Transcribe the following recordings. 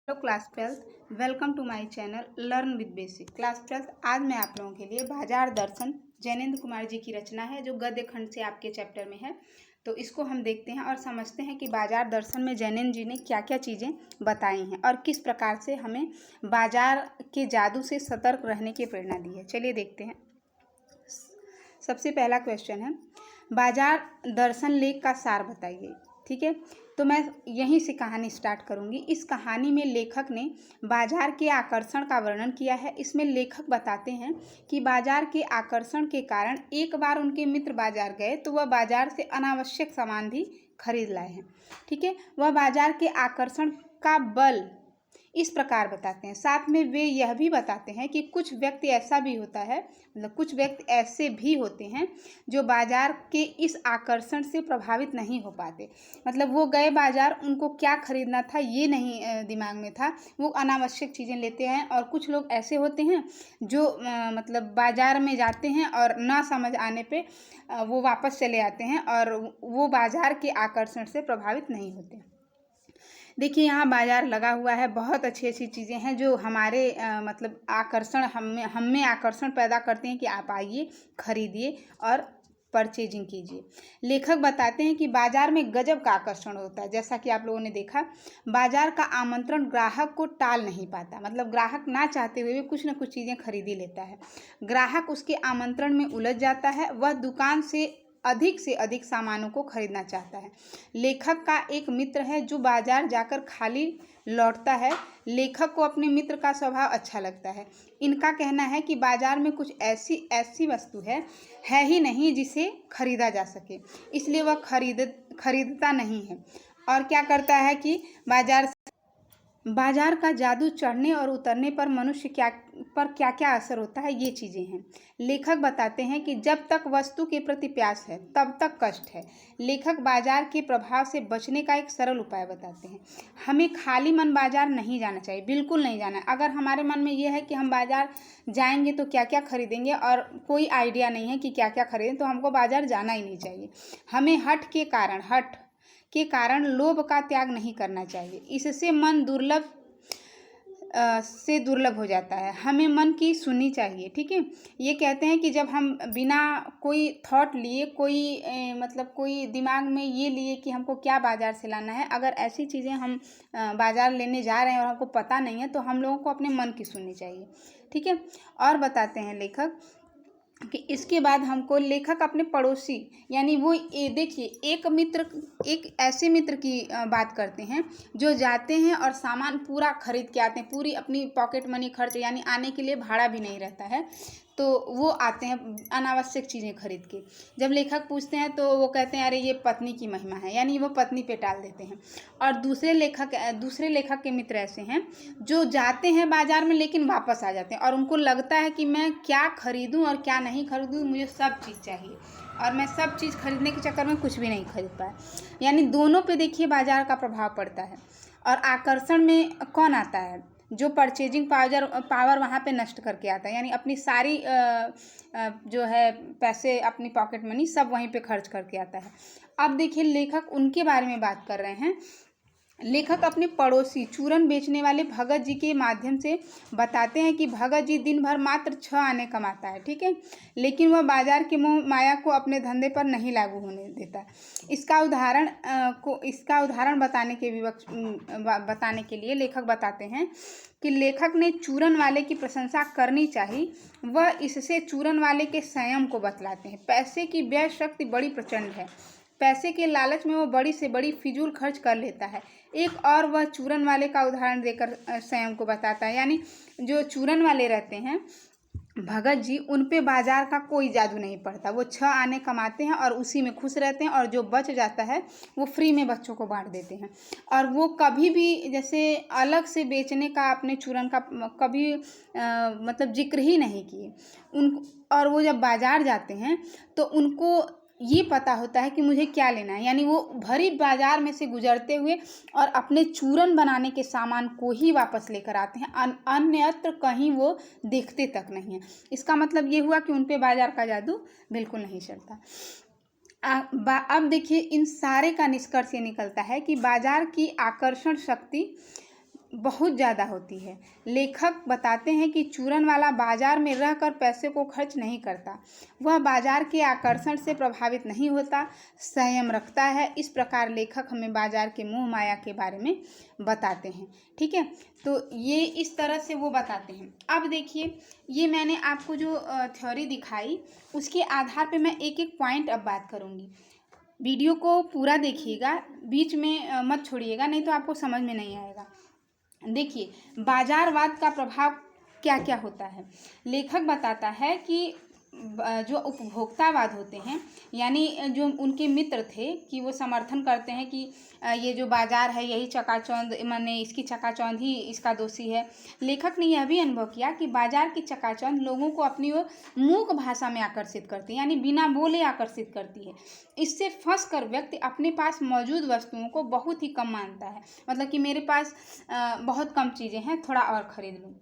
Hello class 12th, welcome to my channel learn with basic. Class 12th, आज मैं आप लोगों के लिए बाजार दर्शन जैनेन्द्र कुमार जी की रचना है जो गद्य खंड से आपके चैप्टर में है। तो इसको हम देखते हैं और समझते हैं कि बाजार दर्शन में जैनेन्द्र जी ने क्या क्या चीज़ें बताई हैं और किस प्रकार से हमें बाजार के जादू से सतर्क रहने की प्रेरणा दी है। चलिए देखते हैं। सबसे पहला क्वेश्चन है, बाजार दर्शन लेख का सार बताइए। ठीक है, तो मैं यहीं से कहानी स्टार्ट करूंगी। इस कहानी में लेखक ने बाजार के आकर्षण का वर्णन किया है। इसमें लेखक बताते हैं कि बाजार के आकर्षण के कारण एक बार उनके मित्र बाजार गए तो वह बाजार से अनावश्यक सामान भी खरीद लाए हैं। ठीक है, वह बाजार के आकर्षण का बल इस प्रकार बताते हैं। साथ में वे यह भी बताते हैं कि कुछ व्यक्ति ऐसा भी होता है, मतलब कुछ व्यक्ति ऐसे भी होते हैं जो बाजार के इस आकर्षण से प्रभावित नहीं हो पाते। मतलब वो गए बाजार, उनको क्या खरीदना था ये नहीं दिमाग में था, वो अनावश्यक चीज़ें लेते हैं। और कुछ लोग ऐसे होते हैं जो मतलब बाजार में जाते हैं और ना समझ आने पे वो वापस चले आते हैं और वो बाजार के आकर्षण से प्रभावित नहीं होते। देखिए, यहाँ बाजार लगा हुआ है, बहुत अच्छी अच्छी चीज़ें हैं जो हमारे मतलब आकर्षण हम में आकर्षण पैदा करते हैं कि आप आइए, खरीदिए और परचेजिंग कीजिए। लेखक बताते हैं कि बाजार में गजब का आकर्षण होता है। जैसा कि आप लोगों ने देखा, बाजार का आमंत्रण ग्राहक को टाल नहीं पाता। मतलब ग्राहक ना चाहते हुए भी कुछ ना कुछ चीज़ें खरीद ही लेता है। ग्राहक उसके आमंत्रण में उलझ जाता है, वह दुकान से अधिक सामानों को खरीदना चाहता है। लेखक का एक मित्र है जो बाजार जाकर खाली लौटता है। लेखक को अपने मित्र का स्वभाव अच्छा लगता है। इनका कहना है कि बाजार में कुछ ऐसी वस्तु है ही नहीं जिसे खरीदा जा सके, इसलिए वह खरीदता नहीं है। और क्या करता है कि बाजार का जादू चढ़ने और उतरने पर मनुष्य क्या क्या असर होता है, ये चीज़ें हैं। लेखक बताते हैं कि जब तक वस्तु के प्रति प्यास है तब तक कष्ट है। लेखक बाजार के प्रभाव से बचने का एक सरल उपाय बताते हैं। हमें खाली मन बाजार नहीं जाना चाहिए, बिल्कुल नहीं जाना है। अगर हमारे मन में ये है कि हम बाजार जाएंगे तो क्या क्या खरीदेंगे और कोई आइडिया नहीं है कि क्या क्या खरीदें, तो हमको बाजार जाना ही नहीं चाहिए। हमें हठ के कारण लोभ का त्याग नहीं करना चाहिए। इससे मन दुर्लभ हो जाता है। हमें मन की सुननी चाहिए। ठीक है, ये कहते हैं कि जब हम बिना कोई थॉट लिए, मतलब कोई दिमाग में ये लिए कि हमको क्या बाजार से लाना है, अगर ऐसी चीज़ें हम बाजार लेने जा रहे हैं और हमको पता नहीं है, तो हम लोगों को अपने मन की सुननी चाहिए। ठीक है, और बताते हैं लेखक कि इसके बाद हमको लेखक अपने पड़ोसी, यानी वो देखिए, एक ऐसे मित्र की बात करते हैं जो जाते हैं और सामान पूरा खरीद के आते हैं, पूरी अपनी पॉकेट मनी खर्च, यानी आने के लिए भाड़ा भी नहीं रहता है, तो वो आते हैं अनावश्यक चीज़ें खरीद के। जब लेखक पूछते हैं तो वो कहते हैं अरे ये पत्नी की महिमा है, यानी वो पत्नी पे टाल देते हैं। और दूसरे लेखक के मित्र ऐसे हैं जो जाते हैं बाजार में लेकिन वापस आ जाते हैं और उनको लगता है कि मैं क्या खरीदूं और क्या नहीं खरीदूं, मुझे सब चीज़ चाहिए, और मैं सब चीज़ खरीदने के चक्कर में कुछ भी नहीं खरीद पाया। यानी दोनों पे देखिए बाजार का प्रभाव पड़ता है। और आकर्षण में कौन आता है? जो परचेजिंग पावर वहाँ पे नष्ट करके आता है, यानी अपनी सारी जो है पैसे, अपनी पॉकेट मनी सब वहीं पे खर्च करके आता है। अब देखिए, लेखक उनके बारे में बात कर रहे हैं। लेखक अपने पड़ोसी चूरन बेचने वाले भगत जी के माध्यम से बताते हैं कि भगत जी दिन भर मात्र 6 आने कमाता है। ठीक है, लेकिन वह बाजार के मोह माया को अपने धंधे पर नहीं लागू होने देता। इसका उदाहरण बताने के लिए लेखक बताते हैं कि लेखक ने चूरन वाले की प्रशंसा करनी चाहिए। वह इससे चूरन वाले के संयम को बतलाते हैं। पैसे की व्यय शक्ति बड़ी प्रचंड है। पैसे के लालच में वो बड़ी से बड़ी फिजूल खर्च कर लेता है। एक और वह चूरन वाले का उदाहरण देकर स्वयं को बताता है। यानी जो चूरन वाले रहते हैं भगत जी, उन पे बाजार का कोई जादू नहीं पड़ता। वो 6 आने कमाते हैं और उसी में खुश रहते हैं, और जो बच जाता है वो फ्री में बच्चों को बांट देते हैं। और वो कभी भी जैसे अलग से बेचने का, अपने चूरन का कभी मतलब जिक्र ही नहीं किए और वो जब बाजार जाते हैं तो उनको ये पता होता है कि मुझे क्या लेना है। यानी वो भरी बाजार में से गुजरते हुए और अपने चूरन बनाने के सामान को ही वापस लेकर आते हैं, अन्यत्र कहीं वो देखते तक नहीं है। इसका मतलब ये हुआ कि उन पे बाजार का जादू बिल्कुल नहीं चलता। अब देखिए, इन सारे का निष्कर्ष ये निकलता है कि बाजार की आकर्षण शक्ति बहुत ज़्यादा होती है। लेखक बताते हैं कि चूरन वाला बाजार में रहकर पैसे को खर्च नहीं करता, वह बाजार के आकर्षण से प्रभावित नहीं होता, संयम रखता है। इस प्रकार लेखक हमें बाजार के मोह माया के बारे में बताते हैं। ठीक है, तो ये इस तरह से वो बताते हैं। अब देखिए, ये मैंने आपको जो थ्योरी दिखाई, उसके आधार पे मैं एक एक पॉइंट अब बात करूँगी। वीडियो को पूरा देखिएगा, बीच में मत छोड़िएगा, नहीं तो आपको समझ में नहीं आएगा। देखिए, बाजारवाद का प्रभाव क्या क्या होता है। लेखक बताता है कि जो उपभोक्तावाद होते हैं, यानी जो उनके मित्र थे कि वो समर्थन करते हैं कि ये जो बाजार है यही चकाचौंध, माने इसकी चकाचौंध ही इसका दोषी है। लेखक ने यह भी अनुभव किया कि बाजार की चकाचौंध लोगों को अपनी ओर मूक भाषा में आकर्षित करती है, यानी बिना बोले आकर्षित करती है। इससे फंस कर व्यक्ति अपने पास मौजूद वस्तुओं को बहुत ही कम मानता है। मतलब कि मेरे पास बहुत कम चीज़ें हैं, थोड़ा और खरीद लूँ।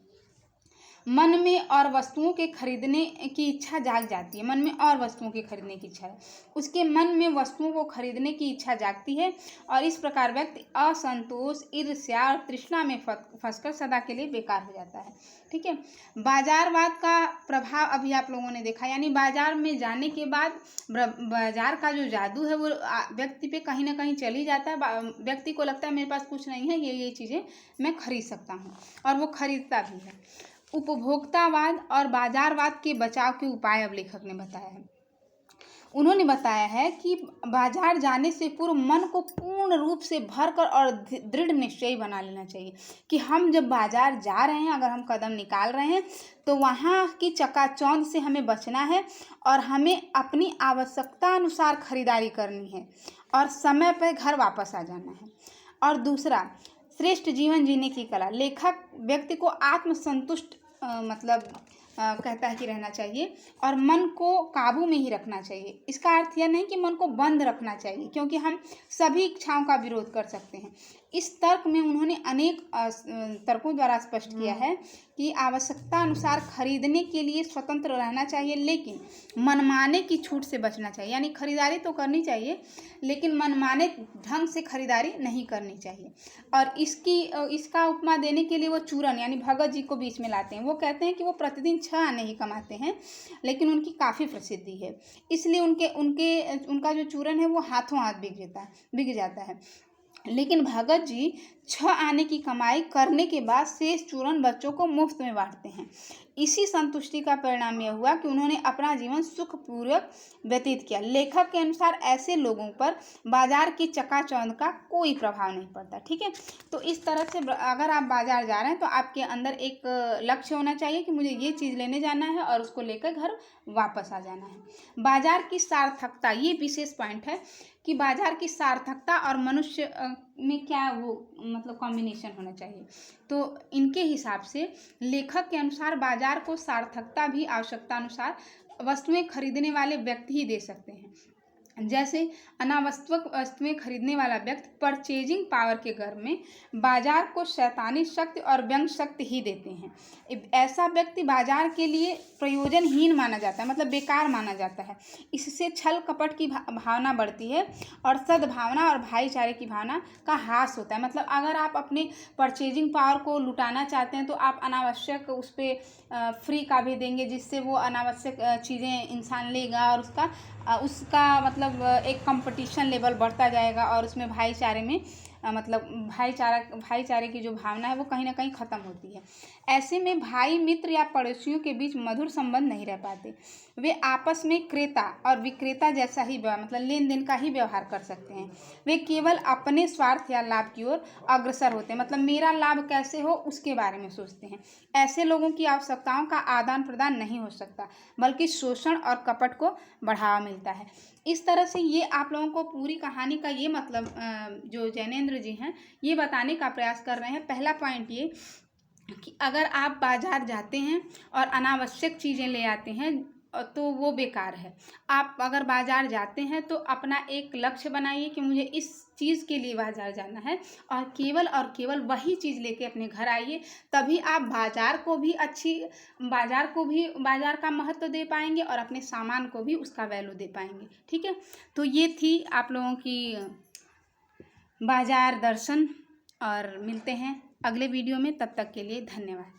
मन में और वस्तुओं के खरीदने की इच्छा जाग जाती है। मन में और वस्तुओं के खरीदने की इच्छा है, उसके मन में वस्तुओं को खरीदने की इच्छा जागती है और इस प्रकार व्यक्ति असंतोष, ईर्ष्या और तृष्णा में फंसकर सदा के लिए बेकार हो जाता है। ठीक है, बाजारवाद का प्रभाव अभी आप लोगों ने देखा, यानी बाजार में जाने के बाद बाजार का जो जादू है वो व्यक्ति पे कहीं ना कहीं चल ही जाता है। व्यक्ति को लगता है मेरे पास कुछ नहीं है, ये चीज़ें मैं खरीद सकता हूँ, और वो खरीदता भी है। उपभोक्तावाद और बाजारवाद के बचाव के उपाय अब लेखक ने बताया है। उन्होंने बताया है कि बाजार जाने से पूर्व मन को पूर्ण रूप से भरकर और दृढ़ निश्चयी बना लेना चाहिए कि हम जब बाजार जा रहे हैं, अगर हम कदम निकाल रहे हैं तो वहाँ की चकाचौंध से हमें बचना है और हमें अपनी आवश्यकता अनुसार खरीदारी करनी है और समय पर घर वापस आ जाना है। और दूसरा, श्रेष्ठ जीवन जीने की कला। लेखक व्यक्ति को आत्मसंतुष्ट कहता है कि रहना चाहिए और मन को काबू में ही रखना चाहिए। इसका अर्थ यह नहीं कि मन को बंद रखना चाहिए, क्योंकि हम सभी इच्छाओं का विरोध कर सकते हैं। इस तर्क में उन्होंने अनेक तर्कों द्वारा स्पष्ट किया है कि आवश्यकता अनुसार खरीदने के लिए स्वतंत्र रहना चाहिए, लेकिन मनमाने की छूट से बचना चाहिए। यानी खरीदारी तो करनी चाहिए, लेकिन मनमाने ढंग से खरीदारी नहीं करनी चाहिए। और इसका उपमा देने के लिए वो चूरन यानी भगत जी को बीच में लाते हैं। वो कहते हैं कि वो प्रतिदिन 6 आने ही कमाते हैं, लेकिन उनकी काफ़ी प्रसिद्धि है, इसलिए उनका जो चूरन है वो हाथों हाथ बिक जाता है। लेकिन भगत जी 6 आने की कमाई करने के बाद शेष चूरन बच्चों को मुफ्त में बांटते हैं। इसी संतुष्टि का परिणाम यह हुआ कि उन्होंने अपना जीवन सुखपूर्वक व्यतीत किया। लेखक के अनुसार ऐसे लोगों पर बाजार की चकाचौंध का कोई प्रभाव नहीं पड़ता। ठीक है, तो इस तरह से अगर आप बाजार जा रहे हैं तो आपके अंदर एक लक्ष्य होना चाहिए कि मुझे ये चीज़ लेने जाना है और उसको लेकर घर वापस आ जाना है। बाजार की सार्थकता, ये विशेष पॉइंट है कि बाजार की सार्थकता और मनुष्य में क्या वो कॉम्बिनेशन होना चाहिए। तो इनके हिसाब से लेखक के अनुसार बाजार को सार्थकता भी आवश्यकता अनुसार वस्तुएं खरीदने वाले व्यक्ति ही दे सकते हैं। जैसे अनावश्यक वस्तुएं खरीदने वाला व्यक्ति परचेजिंग पावर के घर में बाजार को शैतानी शक्ति और व्यंग शक्ति ही देते हैं। ऐसा व्यक्ति बाजार के लिए प्रयोजनहीन माना जाता है, मतलब बेकार माना जाता है। इससे छल कपट की भावना बढ़ती है और सद्भावना और भाईचारे की भावना का ह्रास होता है। मतलब अगर आप अपने परचेजिंग पावर को लुटाना चाहते हैं तो आप अनावश्यक उस पर फ्री का भी देंगे, जिससे वो अनावश्यक चीज़ें इंसान लेगा और उसका एक कंपटीशन लेवल बढ़ता जाएगा और उसमें भाईचारे में भाईचारे की जो भावना है वो कहीं ना कहीं ख़त्म होती है। ऐसे में भाई मित्र या पड़ोसियों के बीच मधुर संबंध नहीं रह पाते। वे आपस में क्रेता और विक्रेता जैसा ही लेन देन का ही व्यवहार कर सकते हैं। वे केवल अपने स्वार्थ या लाभ की ओर अग्रसर होते हैं, मतलब मेरा लाभ कैसे हो उसके बारे में सोचते हैं। ऐसे लोगों की आवश्यकताओं का आदान प्रदान नहीं हो सकता, बल्कि शोषण और कपट को बढ़ावा मिलता है। इस तरह से ये आप लोगों को पूरी कहानी का ये जो जैनेंद्र जी हैं ये बताने का प्रयास कर रहे हैं। पहला पॉइंट ये कि अगर आप बाजार जाते हैं और अनावश्यक चीज़ें ले आते हैं तो वो बेकार है। आप अगर बाजार जाते हैं तो अपना एक लक्ष्य बनाइए कि मुझे इस चीज़ के लिए बाजार जाना है और केवल वही चीज़ लेके अपने घर आइए, तभी आप बाजार का महत्व दे पाएंगे और अपने सामान को भी उसका वैल्यू दे पाएंगे। ठीक है, तो ये थी आप लोगों की बाजार दर्शन, और मिलते हैं अगले वीडियो में। तब तक के लिए धन्यवाद।